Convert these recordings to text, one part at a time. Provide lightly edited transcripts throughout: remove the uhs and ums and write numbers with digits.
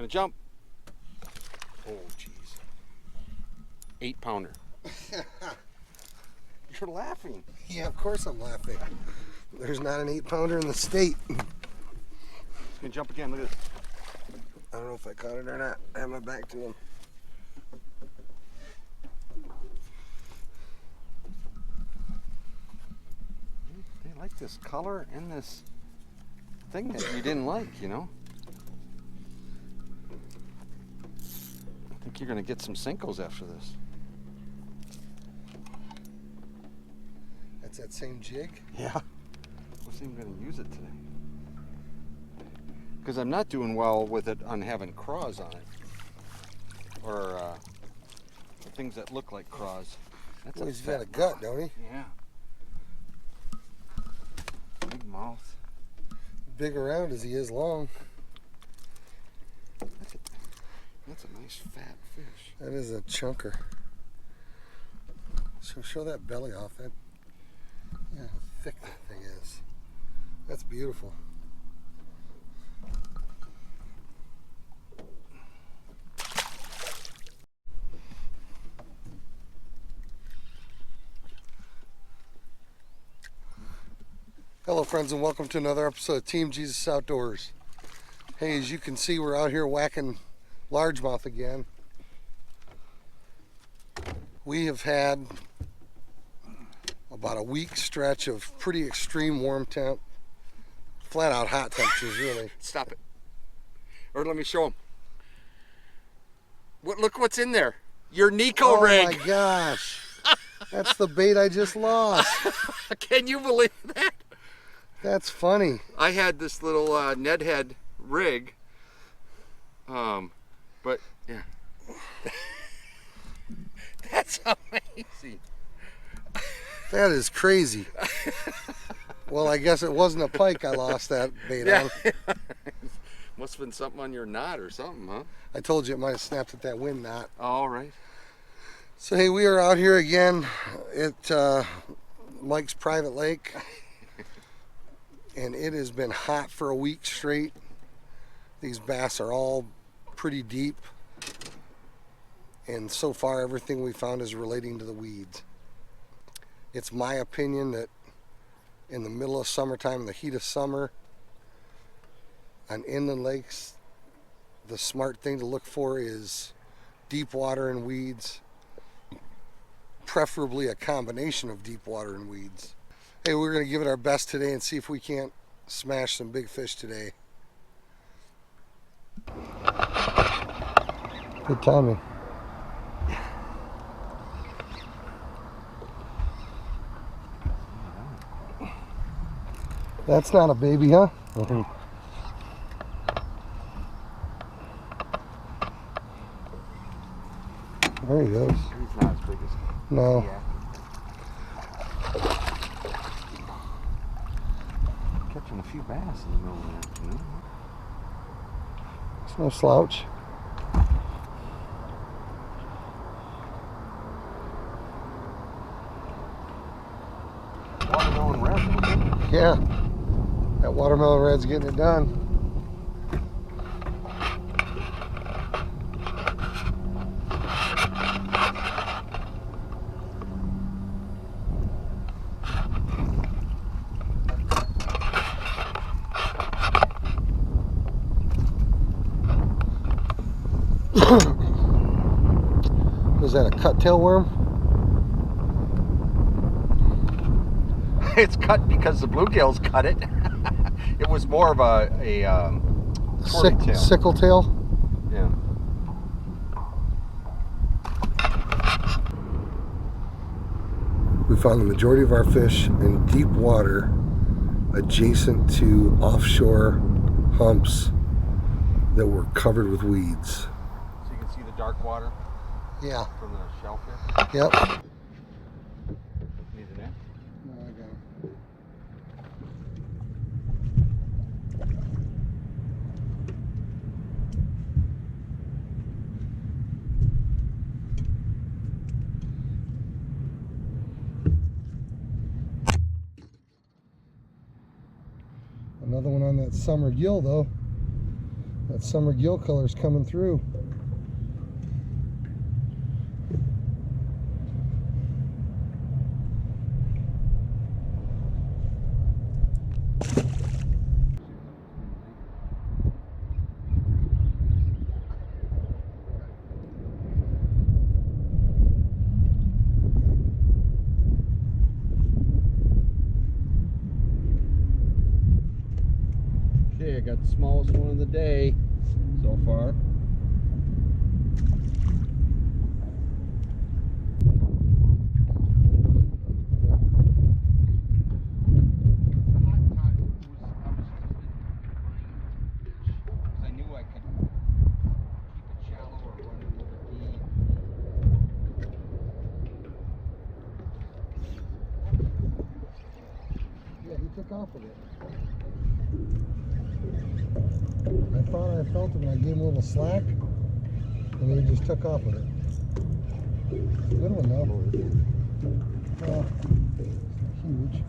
Gonna jump. Oh, jeez. 8-pounder. You're laughing. Yeah, of course I'm laughing. There's not an 8-pounder in the state. It's gonna jump again. Look at this. I don't know if I caught it or not. I have my back to him. They like this color and this thing that you didn't like, you know? I think you're gonna get some Senkos after this. That's that same jig? Yeah. I wasn't even gonna use it today. Because I'm not doing well with it on having craws on it. Or things that look like craws. That's Well, he's got a gut, don't he? Yeah. Big mouth. Big around as he is long. That's a nice fat fish. That is a chunker. So show that belly off. That, yeah, how thick that thing is. That's beautiful. Hello friends, and welcome to another episode of Team Jesus Outdoors. Hey, as you can see, we're out here whacking largemouth again. We have had about a week stretch of pretty extreme warm temp, flat out hot temperatures really. Stop it. Or let me show them. Look what's in there. Your Neko Rig. Oh my gosh. That's the bait I just lost. Can you believe that? That's funny. I had this little Ned head rig. But yeah. That's amazing. That is crazy. Well, I guess it wasn't a pike I lost that bait on. Must have been something on your knot or something, huh? I told you it might have snapped at that wind knot. All right. So hey, we are out here again at Mike's private lake. And it has been hot for a week straight. These bass are all pretty deep. And so far everything we found is relating to the weeds. It's my opinion that in the middle of summertime, in the heat of summer, on inland lakes, the smart thing to look for is deep water and weeds, preferably a combination of deep water and weeds. Hey, we're going to give it our best today and see if we can't smash some big fish today. Good timing. That's not a baby, huh? There he goes. He's not as big as No. yeah. Catching a few bass in the middle of the afternoon. It's no slouch. Watermelon red. Yeah. That watermelon red's getting it done. Was that a cut tail worm? It's cut because the bluegills cut it. It was more of a tail. Sickle tail? Yeah. We found the majority of our fish in deep water adjacent to offshore humps that were covered with weeds. So you can see the dark water? Yeah. From the shellfish? Yep. Need it in? No, I got him. Another one on that summer gill though. That summer gill color's coming through. Okay, I got the smallest one of the day so far. Yeah, he took off with it. I thought I felt it when I gave him a little slack, and he just took off with it. Good one though. Huge.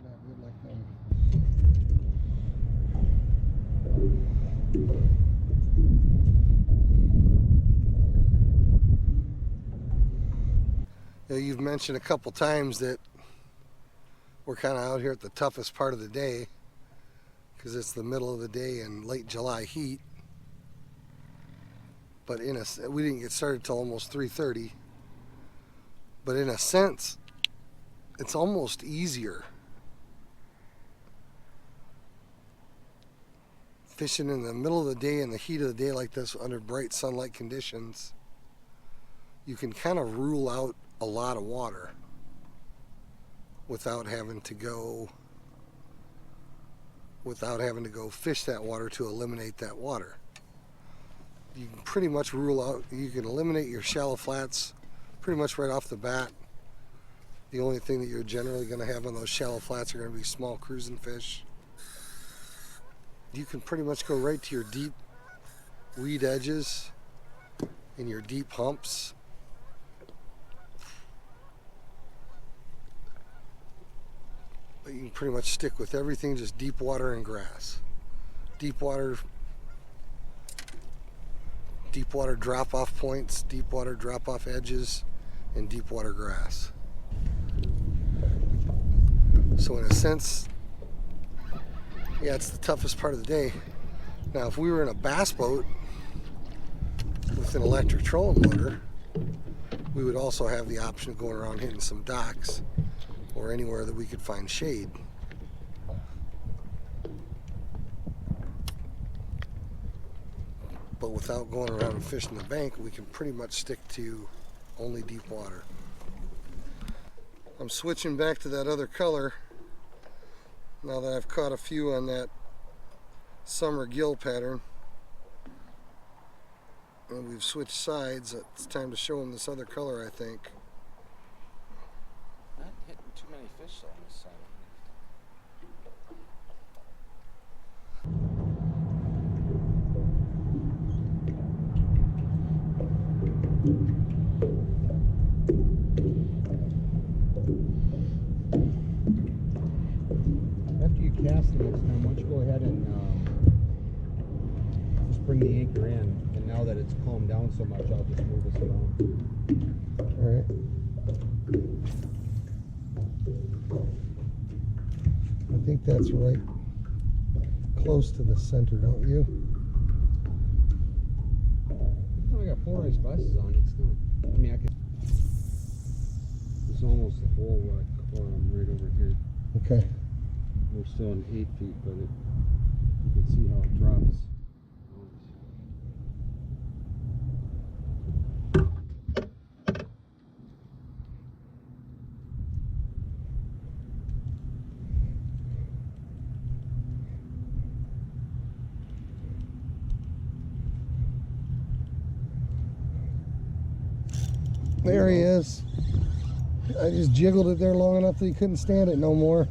Not good like them. You know, you've mentioned a couple times that we're kind of out here at the toughest part of the day because it's the middle of the day in late July heat. But we didn't get started till almost 3:30. But in a sense, it's almost easier. Fishing in the middle of the day in the heat of the day like this under bright sunlight conditions, you can kind of rule out a lot of water without having to go fish that water to eliminate that water. You can pretty much rule out, you can eliminate your shallow flats pretty much right off the bat. The only thing that you're generally going to have on those shallow flats are going to be small cruising fish. You can pretty much go right to your deep weed edges and your deep humps. But you can pretty much stick with everything just deep water and grass. Deep water drop-off points, deep water drop-off edges, and deep water grass. So in a sense, yeah, it's the toughest part of the day. Now, if we were in a bass boat with an electric trolling motor, we would also have the option of going around hitting some docks or anywhere that we could find shade. But without going around and fishing the bank, we can pretty much stick to only deep water. I'm switching back to that other color now that I've caught a few on that summer gill pattern. And we've switched sides. It's time to show them this other color, I think. Not hitting too many fish on this side. After you cast the next time, why don't you go ahead and just bring the anchor in, and now that it's calmed down so much, I'll just move us around. Alright. I think that's right close to the center, don't you? Oh, I got polarized glasses on. It's not. I mean, I can. It's almost the whole right over here. Okay. We're still in 8 feet, but you can see how it drops. There he is. I just jiggled it there long enough that he couldn't stand it no more.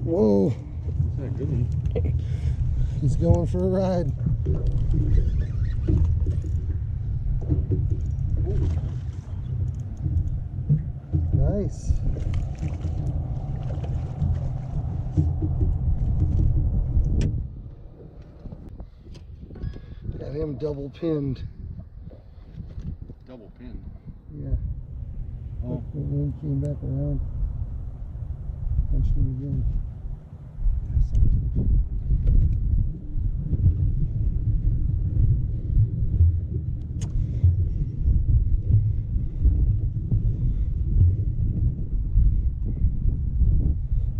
Whoa. Is that a good one? He's going for a ride. Nice. Got him double pinned. Double pinned. Yeah. Oh. The wind came back around. Punched him again.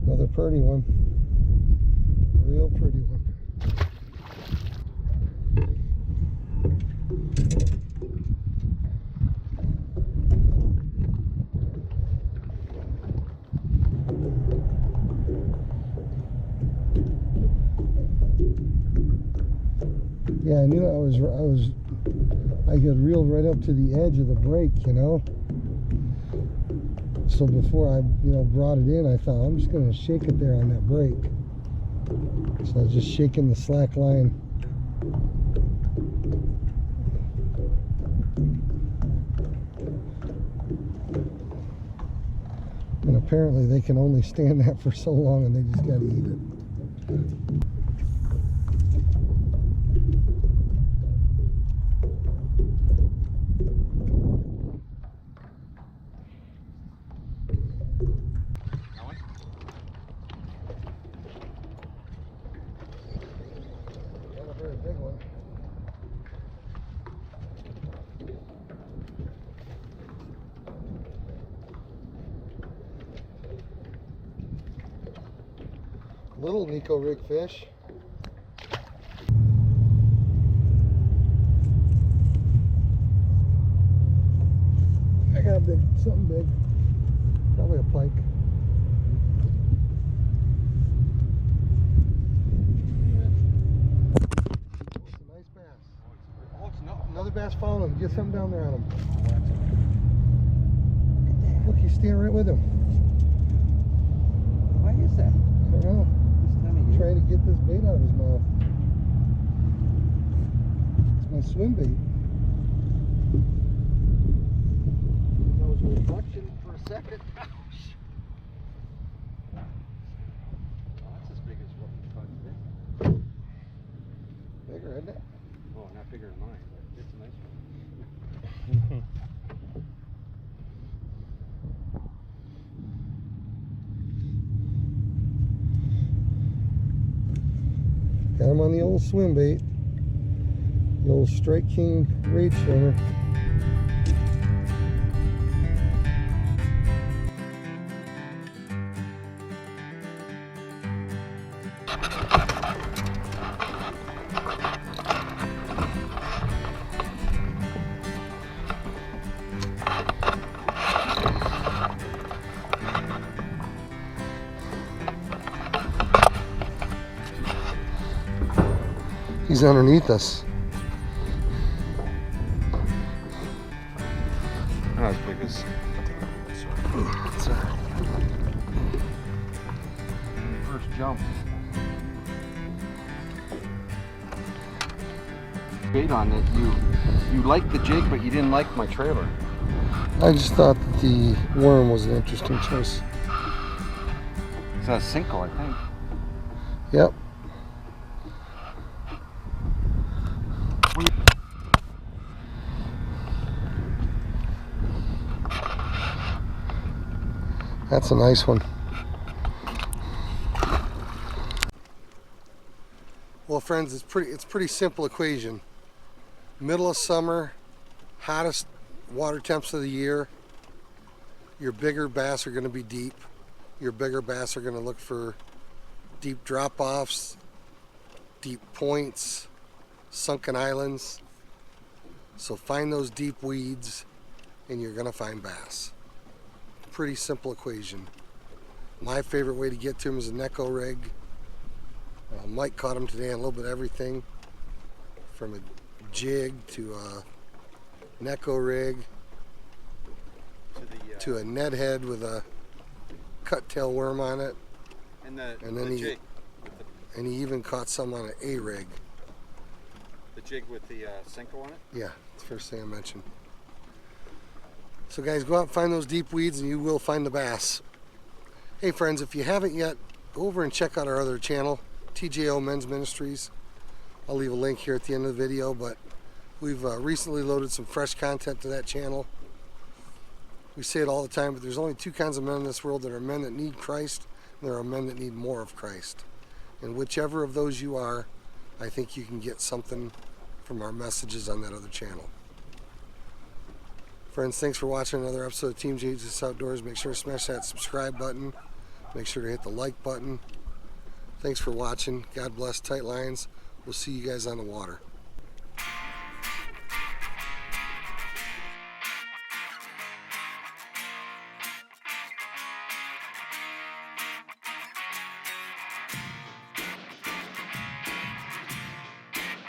Another pretty one. Real pretty one. Yeah, I knew I got reeled right up to the edge of the break, you know. So before I, brought it in, I thought I'm just gonna shake it there on that break. So I was just shaking the slack line. And apparently they can only stand that for so long, and they just gotta eat it. Very big one. Little Neko Rig fish. I got something big. Probably a pike. Another bass following him. Get something down there on him. Look, he's staying right with him. Why is that? I don't know. This time of year? Trying to get this bait out of his mouth. It's my swim bait. That was a reflection for a second. Ouch. Oh, that's as big as what we caught today. Bigger, isn't it? Oh, not bigger than mine, but it's a nice one. Got him on the old swim bait. The old Strike King Rage Swimmer. He's underneath us. Not as big as. First jump. Bait on it. You liked the jig, but you didn't like my trailer. I just thought that the worm was an interesting choice. It's a single, I think. Yep. That's a nice one. Well, friends, it's pretty simple equation. Middle of summer, hottest water temps of the year. Your bigger bass are going to be deep. Your bigger bass are going to look for deep drop-offs, deep points, sunken islands. So find those deep weeds and you're going to find bass. Pretty simple equation. My favorite way to get to them is a Neko Rig. Mike caught him today on a little bit of everything, from a jig to a Neko Rig to a net head with a cut tail worm on it, And then the jig. and he even caught some on an A rig. The jig with the Senko on it? Yeah, it's the first thing I mentioned. So guys, go out and find those deep weeds and you will find the bass. Hey friends, if you haven't yet, go over and check out our other channel, TJO Men's Ministries. I'll leave a link here at the end of the video, but we've recently loaded some fresh content to that channel. We say it all the time, but there's only two kinds of men in this world. There are men that need Christ, and there are men that need more of Christ. And whichever of those you are, I think you can get something from our messages on that other channel. Friends, thanks for watching another episode of Team Jesus Outdoors. Make sure to smash that subscribe button. Make sure to hit the like button. Thanks for watching. God bless. Tight lines. We'll see you guys on the water.